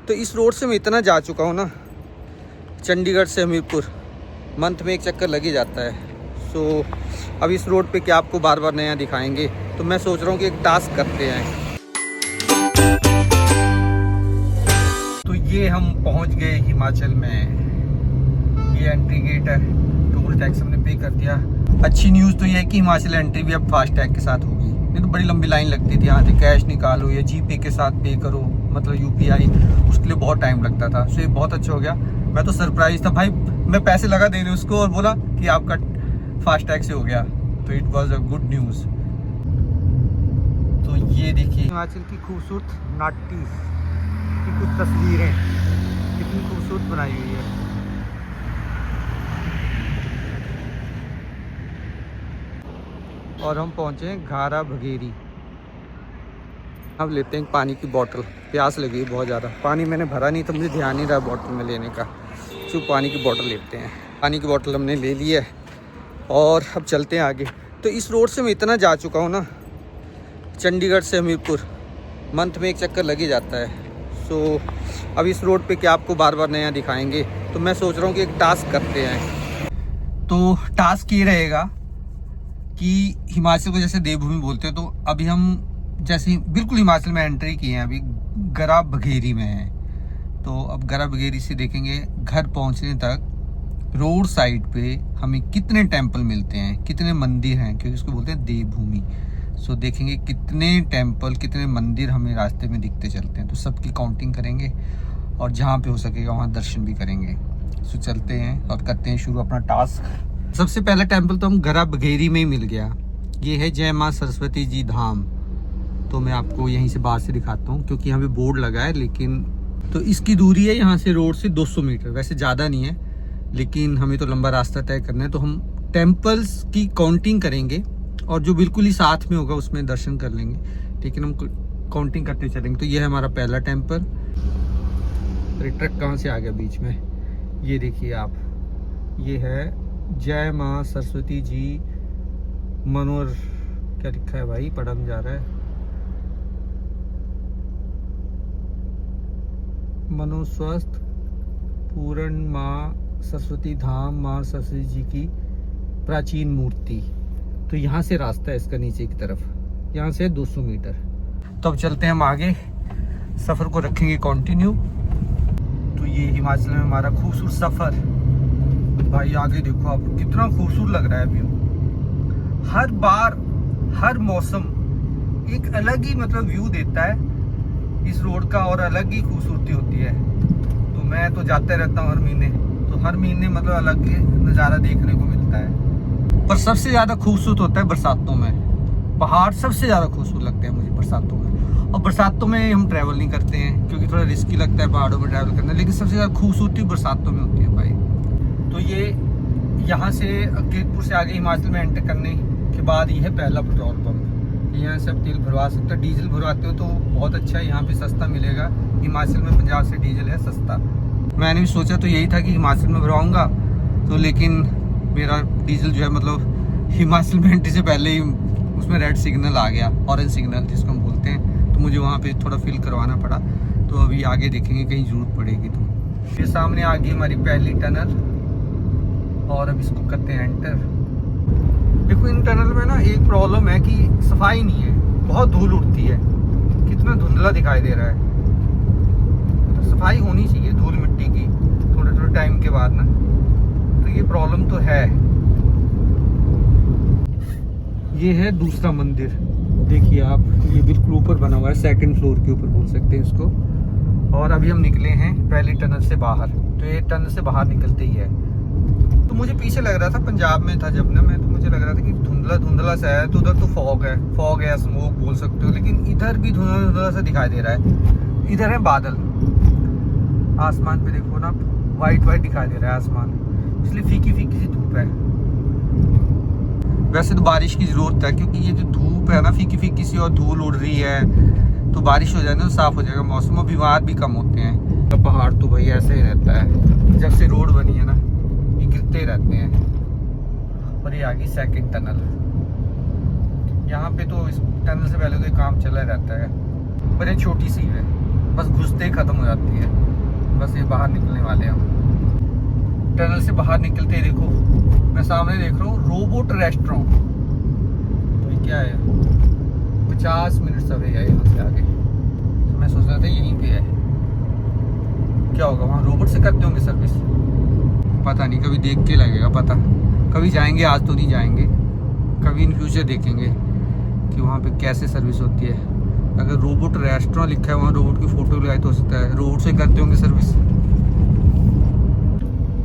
तो इस रोड से मैं इतना जा चुका हूँ ना, चंडीगढ़ से हमीरपुर मंथ में एक चक्कर लग ही जाता है। सो अब इस रोड पे क्या आपको बार बार नया दिखाएंगे, तो मैं सोच रहा हूँ कि एक टास्क करते हैं। तो ये हम पहुँच गए हिमाचल में। ये एंट्री गेट है, टोल टैक्स हमने पे कर दिया। अच्छी न्यूज़ तो ये है कि हिमाचल एंट्री भी अब फास्ट टैग के साथ होगी। नहीं तो बड़ी लंबी लाइन लगती थी, यहाँ से कैश निकालो या जीपे के साथ पे करो, मतलब यूपीआई, उसके लिए बहुत टाइम लगता था। सो ये बहुत अच्छा हो गया। मैं तो सरप्राइज था भाई, मैं पैसे लगा देने उसको और बोला कि आपका फास्ट टैग से हो गया, तो it was a good news. तो ये देखिए हिमाचल की खूबसूरत नाटी की कुछ तस्वीरें, कितनी खूबसूरत बनाई हुई है। और हम पहुँचे हैं घारा भगेरी। अब लेते हैं पानी की बोतल, प्यास लगी है बहुत ज़्यादा। पानी मैंने भरा नहीं, तो मुझे ध्यान नहीं रहा बोतल में लेने का। तो पानी की बोतल लेते हैं। पानी की बोतल हमने ले ली है और अब चलते हैं आगे। तो इस रोड से मैं इतना जा चुका हूँ ना, चंडीगढ़ से हमीरपुर मंथ में एक चक्कर लग ही जाता है। सो अब इस रोड पे क्या आपको बार बार नया दिखाएंगे, तो मैं सोच रहा हूँ कि एक टास्क करते हैं। तो टास्क ये रहेगा कि हिमाचल को जैसे देवभूमि बोलते हैं, तो अभी हम जैसे बिल्कुल हिमाचल में एंट्री किए हैं, अभी गरा बघेरी में है। तो अब गरा बघेरी से देखेंगे घर पहुंचने तक रोड साइड पे हमें कितने टेंपल मिलते हैं, कितने मंदिर हैं, क्योंकि उसको बोलते हैं देवभूमि। सो देखेंगे कितने टेंपल, कितने मंदिर हमें रास्ते में दिखते चलते हैं। तो सबकी काउंटिंग करेंगे और जहाँ पे हो सकेगा वहाँ दर्शन भी करेंगे। सो चलते हैं और करते हैं शुरू अपना टास्क। सबसे पहला टेंपल तो हम गरा बघेरी में ही मिल गया। ये है जय माँ सरस्वती जी धाम। तो मैं आपको यहीं से बाहर से दिखाता हूँ, क्योंकि यहाँ पे बोर्ड लगा है। लेकिन तो इसकी दूरी है यहाँ से रोड से 200 मीटर, वैसे ज़्यादा नहीं है, लेकिन हमें तो लंबा रास्ता तय करना है। तो हम टेम्पल्स की काउंटिंग करेंगे और जो बिल्कुल ही साथ में होगा उसमें दर्शन कर लेंगे, लेकिन हम काउंटिंग करते चलेंगे। तो ये है हमारा पहला टेम्पल। ट्रक कहाँ से आ गया बीच में, ये देखिए आप, ये है जय माँ सरस्वती जी मनोर, क्या लिखा है भाई, पढ़ा नहीं जा रहा है। मनोस्वस्थ पूर्ण माँ सरस्वती धाम, माँ सरस्वती जी की प्राचीन मूर्ति। तो यहाँ से रास्ता है इसका नीचे की तरफ, यहाँ से 200 मीटर। तो अब चलते हैं हम आगे, सफ़र को रखेंगे कंटिन्यू। तो ये हिमाचल में हमारा खूबसूरत सफ़र। भाई आगे देखो आप, कितना खूबसूरत लग रहा है व्यू। हर बार हर मौसम एक अलग ही मतलब व्यू देता है इस रोड का, और अलग ही खूबसूरती होती है। तो मैं तो जाते रहता हूँ हर महीने, तो हर महीने मतलब अलग ही नज़ारा देखने को मिलता है। पर सबसे ज़्यादा खूबसूरत होता है बरसातों में। पहाड़ सबसे ज़्यादा खूबसूरत लगते हैं मुझे बरसातों में। और बरसातों में हम ट्रैवल नहीं करते हैं, क्योंकि थोड़ा रिस्की लगता है पहाड़ों में ट्रैवल करना, लेकिन सबसे ज़्यादा खूबसूरती बरसातों में होती है भाई। तो ये यहाँ से कीरतपुर से आगे हिमाचल में एंटर करने के बाद ये है पहला पेट्रोल पंप। यहाँ से आप तेल भरवा सकते हो, डीजल भरवाते हो तो बहुत अच्छा है, यहाँ पे सस्ता मिलेगा। हिमाचल में पंजाब से डीजल है सस्ता। मैंने भी सोचा तो यही था कि हिमाचल में भरवाऊँगा, तो लेकिन मेरा डीजल जो है मतलब हिमाचल में एंट्री से पहले ही उसमें रेड सिग्नल आ गया, ऑरेंज सिग्नल जिसको हम बोलते हैं। तो मुझे वहाँ पे थोड़ा फिल करवाना पड़ा। तो अभी आगे देखेंगे कहीं ज़रूरत पड़ेगी तो। ये सामने आ गई हमारी पहली टनल और अब इसको करते हैं एंटर। देखो इन टनल में ना एक प्रॉब्लम है कि सफाई नहीं है, बहुत धूल उड़ती है, कितना धुंधला दिखाई दे रहा है। तो सफाई होनी चाहिए धूल मिट्टी की थोड़े थोड़े टाइम के बाद ना, तो ये प्रॉब्लम तो है। ये है दूसरा मंदिर, देखिए आप, ये बिल्कुल ऊपर बना हुआ है, सेकंड फ्लोर के ऊपर बोल सकते हैं इसको। और अभी हम निकले हैं पहली टनल से बाहर। तो ये टनल से बाहर निकलते ही है। तो मुझे पीछे लग रहा था, पंजाब में था जब ना मैं, तो मुझे लग रहा था कि धुंधला धुंधला सा है, तो उधर तो फॉग है या स्मोक बोल सकते हो, लेकिन इधर भी धुंधला धुंधला सा दिखाई दे रहा है। इधर है बादल, आसमान पे देखो ना, वाइट दिखाई दे रहा है आसमान, इसलिए फीकी फीकी सी धूप है। वैसे तो बारिश की ज़रूरत है, क्योंकि ये जो धूप है ना फीकी फीकी सी और धूल उड़ रही है, तो बारिश हो जाए ना तो साफ़ हो जाएगा मौसम, और बीमार भी कम होते हैं। तो पहाड़ तो भाई ऐसे ही रहता है, जब से रोड बनी है ना ये गिरते रहते हैं। और ये आ गई सेकंड टनल। यहाँ पे तो इस टनल से पहले तो काम चला रहता है, पर ये छोटी सी है। बस घुसते ही ख़त्म हो जाती है। बस ये बाहर निकलने वाले हैं हम। टनल से बाहर निकलते ही देखो मैं सामने देख रहा हूँ रोबोट रेस्टोरेंट। तो ये क्या है, 50 मिनट अवे है यहाँ से आगे। तो मैं सोच रहा था यहीं पे है, क्या होगा वहाँ रोबोट से करते होंगे सर्विस, पता नहीं। कभी देख के लगेगा पता, कभी जाएंगे, आज तो नहीं जाएंगे, कभी इन फ्यूचर देखेंगे कि वहाँ पे कैसे सर्विस होती है। अगर रोबोट रेस्टोरेंट लिखा है वहाँ रोबोट की फ़ोटो लगाई तो हो सकता है रोबोट से करते होंगे सर्विस।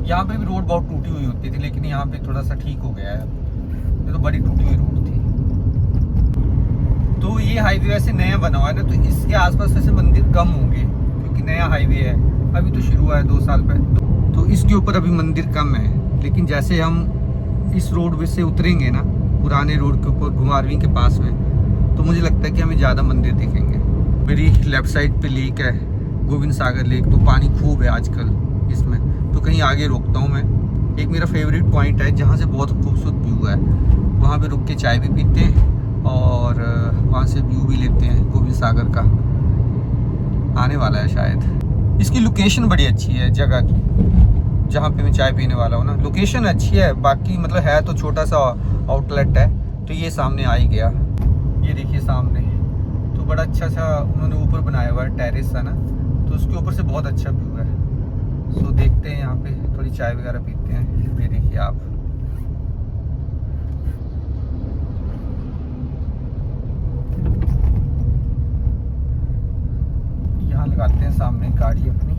यहाँ पे भी रोड बहुत टूटी हुई होती थी, लेकिन यहाँ पे थोड़ा सा ठीक हो गया है। ये तो बड़ी टूटी हुई रोड थी। तो ये हाईवे वैसे नया बना हुआ है ना, तो इसके आसपास वैसे मंदिर कम होंगे क्योंकि नया हाईवे है, अभी तो शुरू हुआ है 2 साल पहले। तो इसके ऊपर अभी मंदिर कम है, लेकिन जैसे हम इस रोड से उतरेंगे ना पुराने रोड के ऊपर घुमारवी के पास में, तो मुझे लगता है कि हमें ज़्यादा मंदिर दिखेंगे। मेरी लेफ़्ट साइड पे लेक है, गोविंद सागर लेक, तो पानी खूब है आजकल इसमें। तो कहीं आगे रोकता हूँ मैं। एक मेरा फेवरेट पॉइंट है जहाँ से बहुत खूबसूरत व्यू है, वहाँ पे रुक के चाय भी पीते हैं और वहाँ से व्यू भी लेते हैं गोविंद सागर का। आने वाला है शायद। इसकी लोकेशन बड़ी अच्छी है जगह की, जहाँ पे मैं चाय पीने वाला हूँ ना, लोकेशन अच्छी है। बाकी मतलब है तो छोटा सा आउटलेट है, तो ये सामने आ ही गया। ये देखिए सामने तो बड़ा अच्छा सा उन्होंने ऊपर बनाया हुआ है, टेरेस है ना, तो उसके ऊपर से बहुत अच्छा व्यू है। सो देखते हैं यहाँ पे थोड़ी चाय वगैरह पीते हैं। ये देखिए आप, यहाँ लगाते हैं सामने गाड़ी अपनी।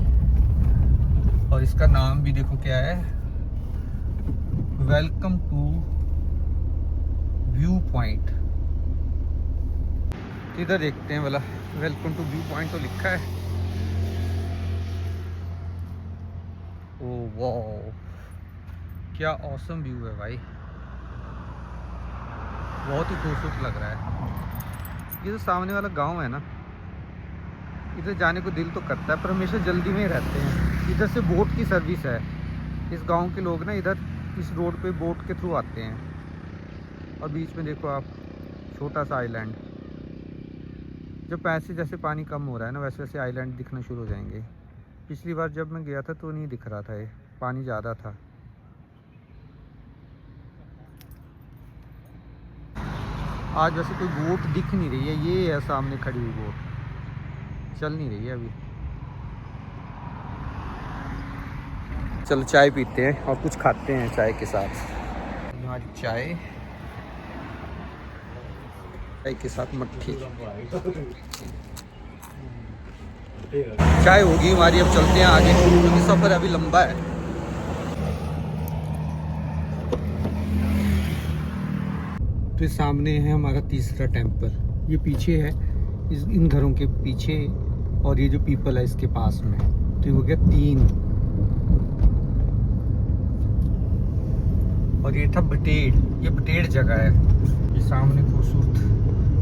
और इसका नाम भी देखो क्या है, वेलकम टू व्यू पॉइंट। इधर देखते हैं, बोला वेलकम टू व्यू पॉइंट तो लिखा है। ओह वाह, क्या ऑसम व्यू है भाई, बहुत ही खूबसूरत लग रहा है। ये जो सामने वाला गांव है ना, इधर जाने को दिल तो करता है, पर हमेशा जल्दी में ही रहते हैं। इधर से बोट की सर्विस है। इस गांव के लोग ना इधर इस रोड पे बोट के थ्रू आते हैं। और बीच में देखो आप छोटा सा आइलैंड। जब पैसे जैसे पानी कम हो रहा है ना, वैसे वैसे आइलैंड दिखना शुरू हो जाएंगे। पिछली बार जब मैं गया था तो नहीं दिख रहा था, ये पानी ज़्यादा था। आज वैसे कोई बोट दिख नहीं रही है। ये है सामने खड़ी हुई बोट, चल नहीं रही है अभी। चलो चाय पीते हैं और कुछ खाते हैं चाय के साथ। यहाँ चाय के साथ मट्ठी चाय होगी हमारी। अब चलते हैं आगे क्योंकि सफ़र अभी लंबा है। तो सामने है हमारा तीसरा टेंपल। ये पीछे है, इन घरों के पीछे, और ये जो पीपल है इसके पास में। तो ये हो गया 3। और ये था बटेड़, ये बटेड़ जगह है। ये सामने खूबसूरत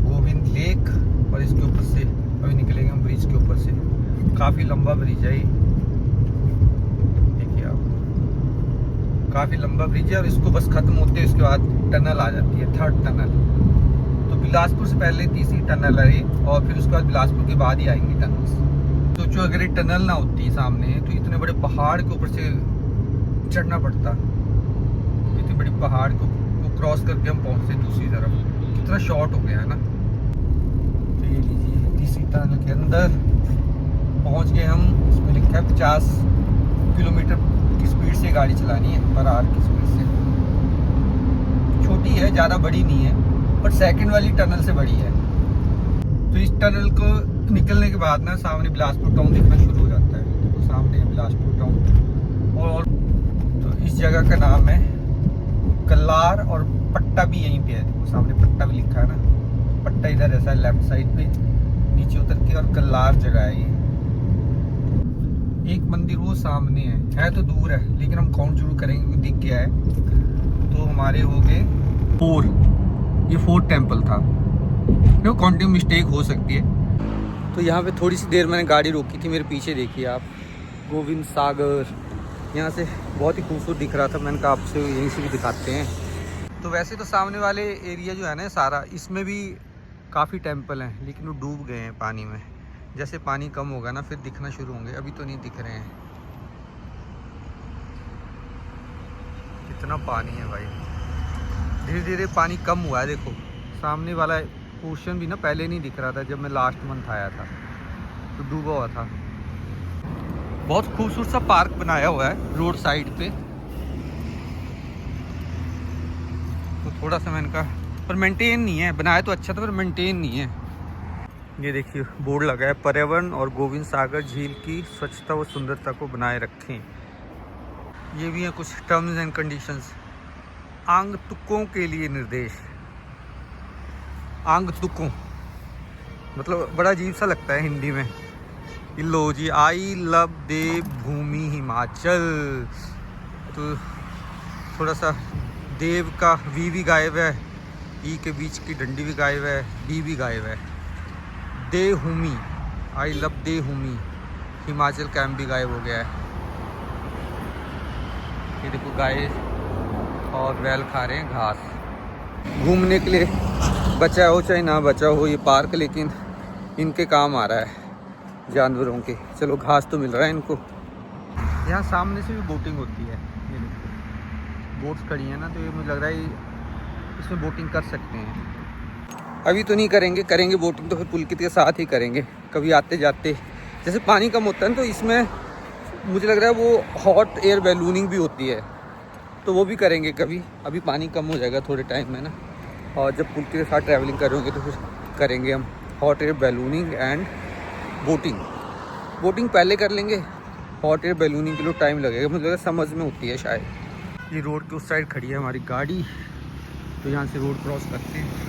गोविंद लेक, और इसके ऊपर से अभी निकलेंगे हम ब्रिज के ऊपर से। काफ़ी लंबा ब्रिज है ये, देखिए आप, काफ़ी लंबा ब्रिज है। और इसको बस ख़त्म होते उसके बाद टनल आ जाती है, 3rd टनल। तो बिलासपुर से पहले 3री टनल है, और फिर उसके बाद बिलासपुर के बाद ही आएंगी टनल्स। तो जो अगर ये टनल ना होती सामने, तो इतने बड़े पहाड़ के ऊपर से चढ़ना पड़ता। इतनी बड़ी पहाड़ को क्रॉस करके हम पहुँचते दूसरी तरफ। कितना शॉर्ट हो गया है ना। तो ये लीजिए 3री टनल के अंदर पहुँच गए हम। इसमें लिखा है 50 किलोमीटर की स्पीड से गाड़ी चलानी है, पर आवर की स्पीड से। छोटी है, ज़्यादा बड़ी नहीं है, पर सेकंड वाली टनल से बड़ी है। तो इस टनल को निकलने के बाद ना सामने बिलासपुर टाउन दिखना शुरू हो जाता है। तो सामने है बिलासपुर टाउन। और तो इस जगह का नाम है कल्लार, और पट्टा भी यहीं पे है। देखो सामने पट्टा भी लिखा है ना, पट्टा इधर ऐसा है लेफ्ट साइड पे नीचे उतर के, और कल्लार जगह है ये। एक मंदिर वो सामने है तो दूर है, लेकिन हम काउंट जरूर करेंगे क्योंकि दिख गया है। तो हमारे हो गए 4। ये 4th टेम्पल था। देखो काउंटिंग मिस्टेक हो सकती है। तो यहाँ पे थोड़ी सी देर मैंने गाड़ी रोकी थी। मेरे पीछे देखिए आप, गोविंद सागर यहाँ से बहुत ही खूबसूरत दिख रहा था। मैंने कहा आपसे यहीं से भी दिखाते हैं। तो वैसे तो सामने वाले एरिया जो है ना सारा, इसमें भी काफ़ी टेम्पल हैं, लेकिन वो डूब गए हैं पानी में। जैसे पानी कम होगा ना फिर दिखना शुरू होंगे, अभी तो नहीं दिख रहे हैं। कितना पानी है भाई, धीरे धीरे पानी कम हुआ है। देखो सामने वाला पोर्शन भी ना पहले नहीं दिख रहा था जब मैं लास्ट मंथ आया था, तो डूबा हुआ था। बहुत खूबसूरत सा पार्क बनाया हुआ है रोड साइड पे, तो थोड़ा सा मैंने कहा, पर मेंटेन नहीं है। बनाया तो अच्छा था पर मेंटेन नहीं है। ये देखिए बोर्ड लगा है, पर्यावरण और गोविंद सागर झील की स्वच्छता व सुंदरता को बनाए रखें। ये भी है कुछ टर्म्स एंड कंडीशंस। आगंतुकों के लिए निर्देश। आगंतुकों मतलब बड़ा अजीब सा लगता है हिंदी में। लो जी, आई लव देवभूमि हिमाचल। तो थोड़ा सा देव का वी भी गायब है, ई के बीच की डंडी भी गायब है, डी भी गायब है। Devbhoomi, I love Devbhoomi Himachal camp भी गायब हो गया है। ये देखो गाय और बैल खा रहे हैं घास। घूमने के लिए बचा हो चाहे ना बचा हो ये पार्क, लेकिन इनके काम आ रहा है जानवरों के। चलो घास तो मिल रहा है इनको। यहाँ सामने से भी बोटिंग होती है, ये देखो बोट्स खड़ी हैं ना, तो ये मुझे लग रहा है इसमें बोटिंग कर सकते हैं। अभी तो नहीं करेंगे, करेंगे बोटिंग तो फिर पुलकित के साथ ही करेंगे कभी आते जाते। जैसे पानी कम होता है ना तो इसमें मुझे लग रहा है वो हॉट एयर बैलूनिंग भी होती है, तो वो भी करेंगे कभी। अभी पानी कम हो जाएगा थोड़े टाइम में ना, और जब पुलकित के साथ ट्रैवलिंग करेंगे तो फिर करेंगे हम hot air ballooning and boating. Boating पहले कर लेंगे, हॉट एयर बैलूनिंग के लिए टाइम लगेगा, मुझे लगा समझ में होती है शायद। ये रोड के उस साइड खड़ी है हमारी गाड़ी, तो यहाँ से रोड क्रॉस करते हैं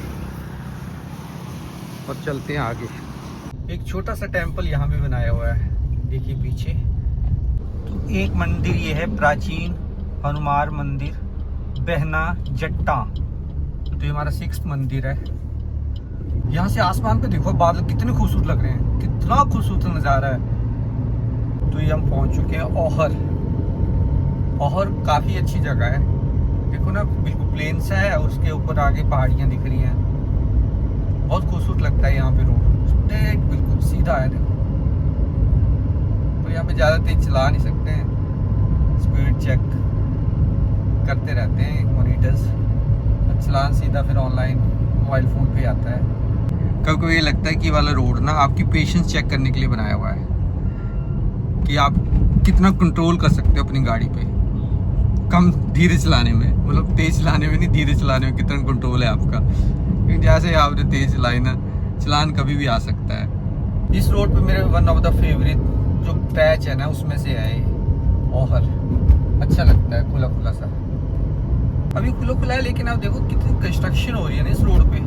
और चलते हैं आगे। एक छोटा सा टेंपल यहाँ भी बनाया हुआ है, देखिए पीछे। तो एक मंदिर ये है प्राचीन हनुमान मंदिर बहना जट्टा, तो ये हमारा 6th मंदिर है। यहाँ से आसमान पे देखो बादल कितने खूबसूरत लग रहे हैं, कितना खूबसूरत नज़ारा है। तो ये हम पहुँच चुके हैं औहर। औहर काफ़ी अच्छी जगह है, देखो ना बिल्कुल प्लेन सा है और उसके ऊपर आगे पहाड़ियाँ दिख रही हैं। बहुत खूबसूरत लगता है यहाँ पे रोड, स्ट्रेट बिल्कुल सीधा है देखो। तो यहाँ पे ज़्यादा तेज चला नहीं सकते हैं, स्पीड चेक करते रहते हैं मॉनिटर्स। चलान सीधा फिर ऑनलाइन मोबाइल फ़ोन पे आता है। कभी कभी ये लगता है कि वाला रोड ना आपकी पेशेंस चेक करने के लिए बनाया हुआ है, कि आप कितना कंट्रोल कर सकते हो अपनी गाड़ी पे कम धीरे चलाने में, मतलब तेज चलाने में नहीं, धीरे चलाने में कितना कंट्रोल है आपका। क्योंकि जैसे आपने तेज चलाई ना, चलान कभी भी आ सकता है। इस रोड पे मेरे वन ऑफ द फेवरेट जो पैच है ना उसमें से है औहर। अच्छा लगता है खुला खुला सा, अभी खुला खुला है, लेकिन आप देखो कितनी कंस्ट्रक्शन हो रही है ना इस रोड पे।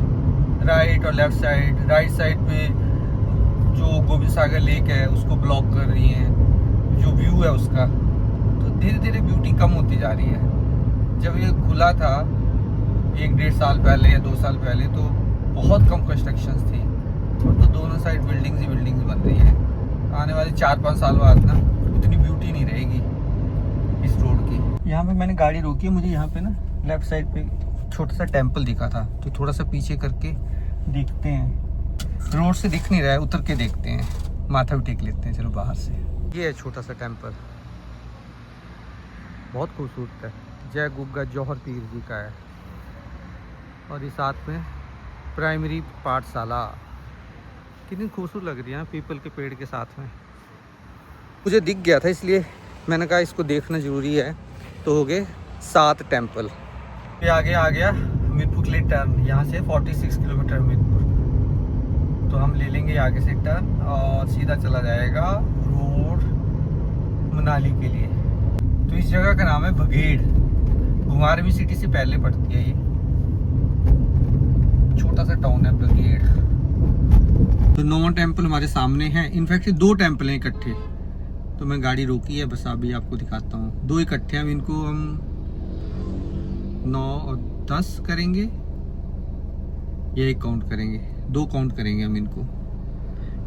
राइट और लेफ्ट साइड, राइट साइड पे जो गोविंद सागर लेक है उसको ब्लॉक कर रही हैं, जो व्यू है उसका। तो धीरे धीरे ब्यूटी कम होती जा रही है। जब ये खुला था 1-1.5 साल पहले या 2 साल पहले तो बहुत कम कंस्ट्रक्शंस थी, और तो दोनों साइड बिल्डिंग्स ही बिल्डिंग्स बन रही हैं। आने वाले 4-5 साल बाद ना उतनी ब्यूटी नहीं रहेगी इस रोड की। यहाँ पे मैंने गाड़ी रोकी है, मुझे यहाँ पे ना लेफ्ट साइड पे छोटा सा टेंपल दिखा था, तो थोड़ा सा पीछे करके देखते हैं। रोड से दिख नहीं रहा है, उतर के देखते हैं, माथा भी टेक लेते हैं। चलो बाहर से। ये है छोटा सा टेंपल, बहुत खूबसूरत है, जय गुग्गा जौहर पीर जी का है। और ये साथ में प्राइमरी पाठशाला, कितनी खूबसूरत लग रही है पीपल के पेड़ के साथ में। मुझे दिख गया था इसलिए मैंने कहा इसको देखना ज़रूरी है। तो हो गए 7 टेंपल। ये आगे आ गया मीरपुर के लिए टर्न, यहाँ से 46 किलोमीटर मीरपुर। तो हम ले लेंगे आगे से टर्न और सीधा चला जाएगा रोड मनाली के लिए। तो इस जगह का नाम है बघेड़, घुमारवीं सिटी से पहले पड़ती है। ये छोटा सा टाउन है बघेड़। तो 9 टेंपल हमारे सामने हैं, इनफैक्ट 2 टेंपल हैं इकट्ठे। तो मैं गाड़ी रोकी है, बस अभी आपको दिखाता हूँ। 2 इकट्ठे हैं, इनको हम 9 और 10 करेंगे, ये 1 काउंट करेंगे, 2 काउंट करेंगे हम इनको।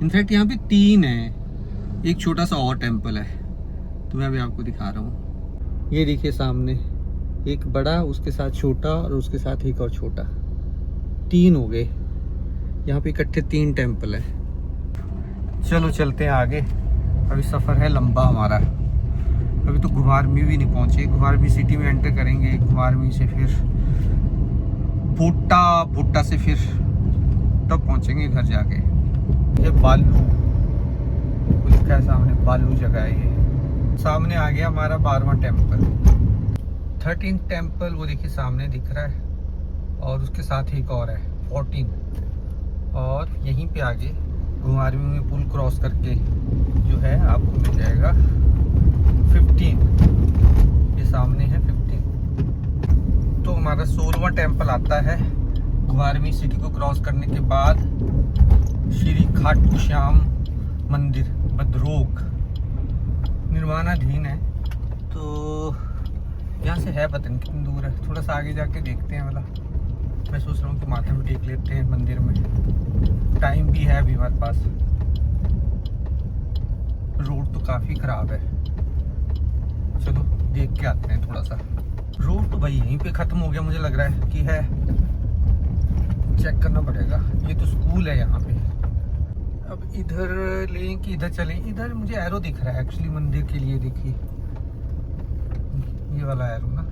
इनफैक्ट यहाँ पे 3 है, एक छोटा सा और टेंपल है, तो मैं अभी आपको दिखा रहा हूँ। ये देखिए सामने एक बड़ा, उसके साथ छोटा और उसके साथ एक और छोटा, 3 हो गए। यहाँ पे इकट्ठे 3 टेंपल है। चलो चलते हैं आगे, अभी सफ़र है लंबा हमारा। अभी तो घुमारवी भी नहीं पहुँचे, घुमारवी सिटी में एंटर करेंगे, घुमारवी से फिर भुट्टा, भुट्टा से फिर तब पहुँचेंगे घर जाके। ये बालू लिखा है सामने, बालू जगह है ये। सामने आ गया हमारा 12वां टेम्पल, 13 टेम्पल वो देखिए सामने दिख रहा है, और उसके साथ एक और है 14। और यहीं पे आगे घुमारवी में पुल क्रॉस करके जो है आपको मिल जाएगा 15। ये सामने है 15। तो हमारा 16वां टेम्पल आता है घुमारवी सिटी को क्रॉस करने के बाद, श्री खाटू श्याम मंदिर भद्रोक, निर्माणाधीन है। तो यहाँ से है पता नहीं कितनी दूर है, थोड़ा सा आगे जाके देखते हैं। वाला मैं सोच रहा हूँ कि माथा भी टेक लेते हैं मंदिर में, टाइम भी है अभी हमारे पास। रोड तो काफ़ी ख़राब है, चलो देख के आते हैं थोड़ा सा। रोड तो भाई यहीं पे ख़त्म हो गया, मुझे लग रहा है कि है, चेक करना पड़ेगा। ये तो स्कूल है यहाँ पे। अब इधर लें कि इधर चलें? इधर मुझे एरो दिख रहा है एक्चुअली मंदिर के लिए, देखिए ये वाला एरो ना।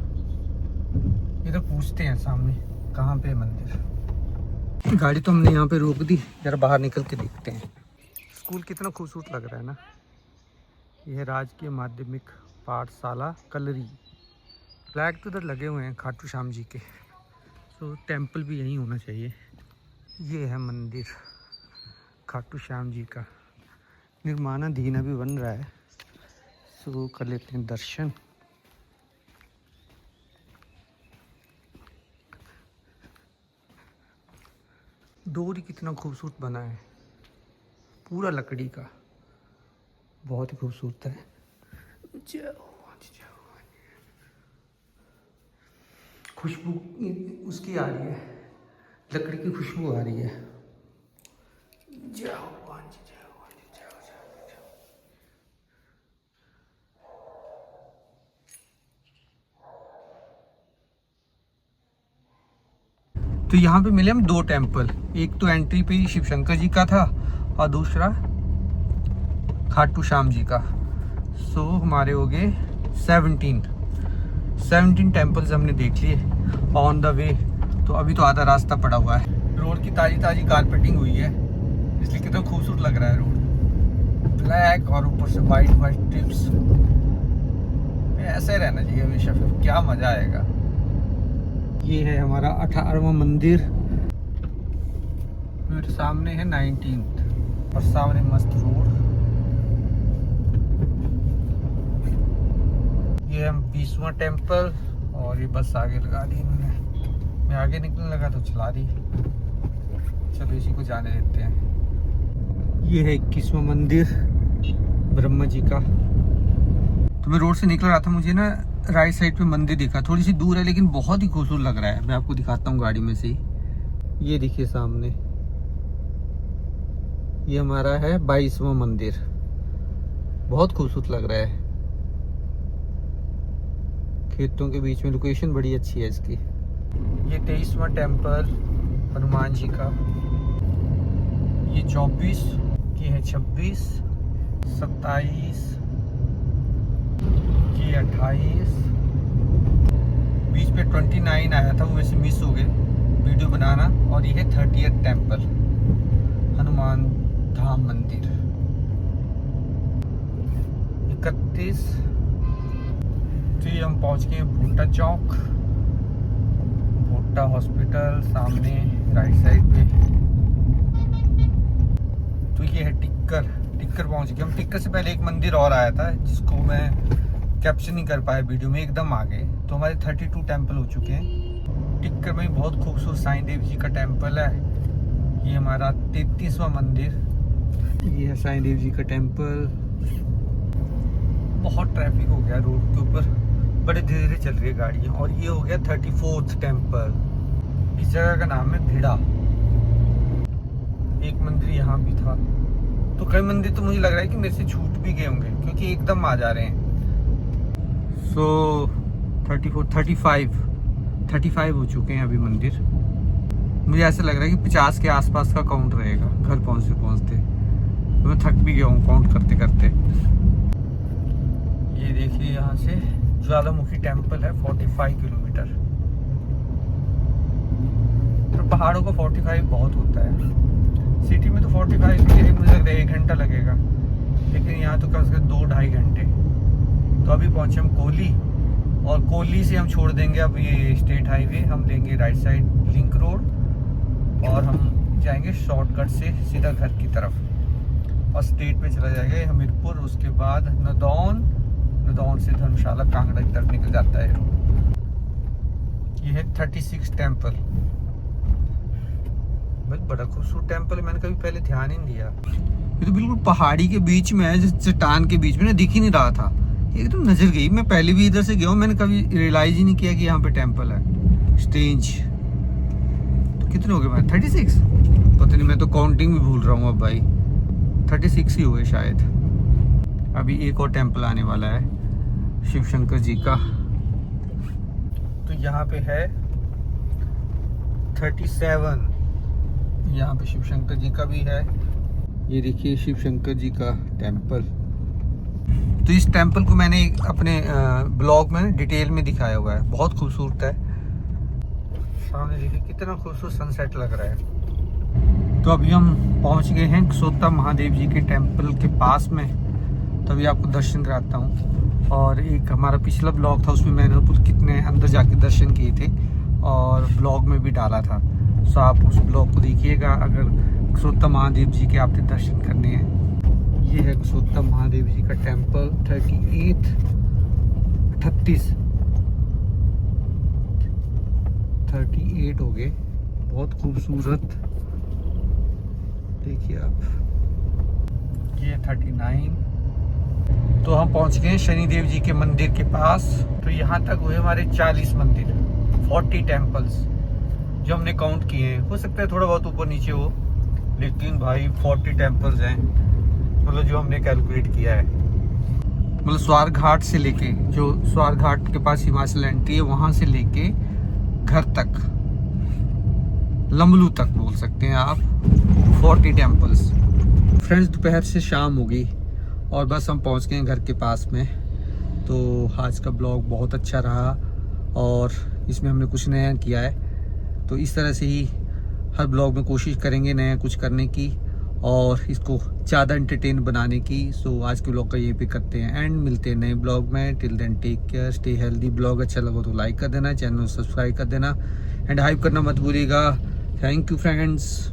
इधर पूछते हैं सामने कहाँ पे है मंदिर। गाड़ी तो हमने यहाँ पे रोक दी, जरा बाहर निकल के देखते हैं। स्कूल कितना खूबसूरत लग रहा है ना। यह है राजकीय माध्यमिक पाठशाला कलरी। फ्लैग तो इधर लगे हुए हैं खाटू श्याम जी के, तो टेम्पल भी यहीं होना चाहिए। ये है मंदिर खाटू श्याम जी का, निर्माणाधीन अभी बन रहा है। सो कर लेते हैं दर्शन। डोरी कितना खूबसूरत बना है, पूरा लकड़ी का, बहुत ही खूबसूरत है। खुशबू उसकी आ रही है, लकड़ी की खुशबू आ रही है। जाओ तो यहाँ पे मिले हम 2 टेम्पल, एक तो एंट्री पे ही शिव शंकर जी का था और दूसरा खाटू श्याम जी का। सो हमारे हो गए 17 टेम्पल्स हमने देख लिए ऑन द वे। तो अभी तो आधा रास्ता पड़ा हुआ है। रोड की ताजी ताजी कारपेटिंग हुई है, इसलिए कितना खूबसूरत लग रहा है रोड, ब्लैक और ऊपर से वाइट वाइट टिप्स। ऐसे रहना चाहिए हमेशा, फिर क्या मजा आएगा। ये है हमारा 18वां मंदिर, फिर सामने है 19 और सामने मस्त रोड। ये हम 20वां टेम्पल, और ये बस आगे लगा दी इन्होंने। मैं आगे निकलने लगा तो चला दी, चलो इसी को जाने देते हैं। ये है 21वां मंदिर ब्रह्मा जी का। तो मैं रोड से निकल रहा था, मुझे ना राइट साइड पे मंदिर दिखा, थोड़ी सी दूर है लेकिन बहुत ही खूबसूरत लग रहा है। मैं आपको दिखाता हूँ गाड़ी में से ही। ये देखिए सामने, ये हमारा है 22वां मंदिर, बहुत खूबसूरत लग रहा है। खेतों के बीच में लोकेशन बड़ी अच्छी है इसकी। ये 23वां टेम्पल हनुमान जी का। ये 24, ये है 26, 27, ये 28, बीच पे 29 आया था, वो वैसे मिस हो गए वीडियो बनाना। और ये है 30th टेम्पल हनुमान धाम मंदिर। 31, तो ये हम पहुंच गए भुट्टा चौक, भुट्टा हॉस्पिटल सामने राइट साइड पे। तो ये है टिक्कर पहुंच गए हम। टिक्कर से पहले एक मंदिर और आया था जिसको मैं कैप्चर नहीं कर पाया वीडियो में, एकदम आ गए। तो हमारे 32 टेम्पल हो चुके हैं। टिक्कर में बहुत खूबसूरत साईं देव जी का टेम्पल है। ये हमारा 33वां मंदिर। ये है साईं देव जी का टेम्पल। बहुत ट्रैफिक हो गया रोड के ऊपर, बड़े धीरे धीरे चल रही है गाड़ियाँ। और ये हो गया 34th टेम्पल। इस जगह का नाम है भिड़ा। एक मंदिर यहाँ भी था। तो कई मंदिर तो मुझे लग रहा है कि मेरे से छूट भी गए होंगे क्योंकि एकदम आ जा रहे हैं। सो 34, 35 हो चुके हैं अभी मंदिर। मुझे ऐसा लग रहा है कि 50 के आसपास का काउंट रहेगा घर पहुँचते पहुँचते। तो मैं थक भी गया हूँ काउंट करते करते। ये देखिए यहाँ से ज्वालामुखी टेम्पल है 45 किलोमीटर। तो पहाड़ों को 45 बहुत होता है, सिटी में तो 45 के लिए मुझे लगता है 1 घंटा लगेगा, लेकिन यहाँ तो कम से कम 2-2.5 घंटे। तो अभी पहुँचे हम कोली, और कोली से हम छोड़ देंगे अब ये स्टेट हाईवे, हम लेंगे राइट साइड लिंक रोड और हम जाएंगे शॉर्टकट से सीधा घर की तरफ और स्टेट पे चला जाएगा हमीरपुर, उसके बाद नदौन से धर्मशाला कांगड़ा की तरफ निकल जाता है रोड। ये है 36 टेम्पल, बड़ा खूबसूरत टेम्पल है, मैंने कभी पहले ध्यान ही नहीं दिया। ये तो बिल्कुल पहाड़ी के बीच में है, चट्टान के बीच में, ना दिख ही नहीं रहा था, एकदम नजर गई। मैं पहले भी इधर से गया हूँ, मैंने कभी रियलाइज ही नहीं किया कि यहाँ पे टेम्पल है। स्ट्रेंज। तो कितने हो गए भाई? 36? पता नहीं, मैं तो काउंटिंग भी भूल रहा हूँ अब भाई। 36 ही हुए शायद। अभी एक और टेम्पल आने वाला है शिव शंकर जी का। तो यहाँ पे है 37, यहाँ पे शिव शंकर जी का भी है। ये देखिए शिव शंकर जी का टेम्पल। तो इस टेम्पल को मैंने अपने ब्लॉग में डिटेल में दिखाया हुआ है, बहुत खूबसूरत है। सामने देखिए कितना खूबसूरत सनसेट लग रहा है। तो अभी हम पहुंच गए हैं कसोता महादेव जी के टेम्पल के पास में, तो अभी आपको दर्शन कराता हूँ। और एक हमारा पिछला ब्लॉग था, उसमें मैंने कितने अंदर जाके दर्शन किए थे और ब्लॉग में भी डाला था, सो आप उस ब्लॉग को देखिएगा अगर कसोता महादेव जी के आपने दर्शन करने हैं। ये है कसोता महादेव जी का टेम्पल। 38 हो गए, बहुत खूबसूरत। देखिए आप, ये 39। तो हम पहुंच गए शनिदेव जी के मंदिर के पास। तो यहाँ तक हुए हमारे 40 मंदिर, 40 टेम्पल्स जो हमने काउंट किए हैं। हो सकता है थोड़ा बहुत ऊपर नीचे हो, लेकिन भाई 40 टेम्पल्स हैं, मतलब जो हमने कैलकुलेट किया है। मतलब स्वार घाट से लेके, जो स्वार घाट के पास हिमाचल एंट्री है, वहां से लेके घर तक, लमलू तक बोल सकते हैं आप, 40 टेम्पल्स। फ्रेंड्स, दोपहर से शाम हो गई और बस हम पहुंच गए घर के पास में। तो आज का ब्लॉग बहुत अच्छा रहा और इसमें हमने कुछ नया किया है। तो इस तरह से ही हर ब्लॉग में कोशिश करेंगे नया कुछ करने की और इसको ज़्यादा एंटरटेन बनाने की। सो आज के ब्लॉग का ये भी करते हैं एंड मिलते हैं नए ब्लॉग में। Till then take care, stay healthy. Blog अच्छा लगा तो लाइक कर देना, चैनल सब्सक्राइब कर देना एंड हाइप करना मत भूलिएगा। Thank you friends.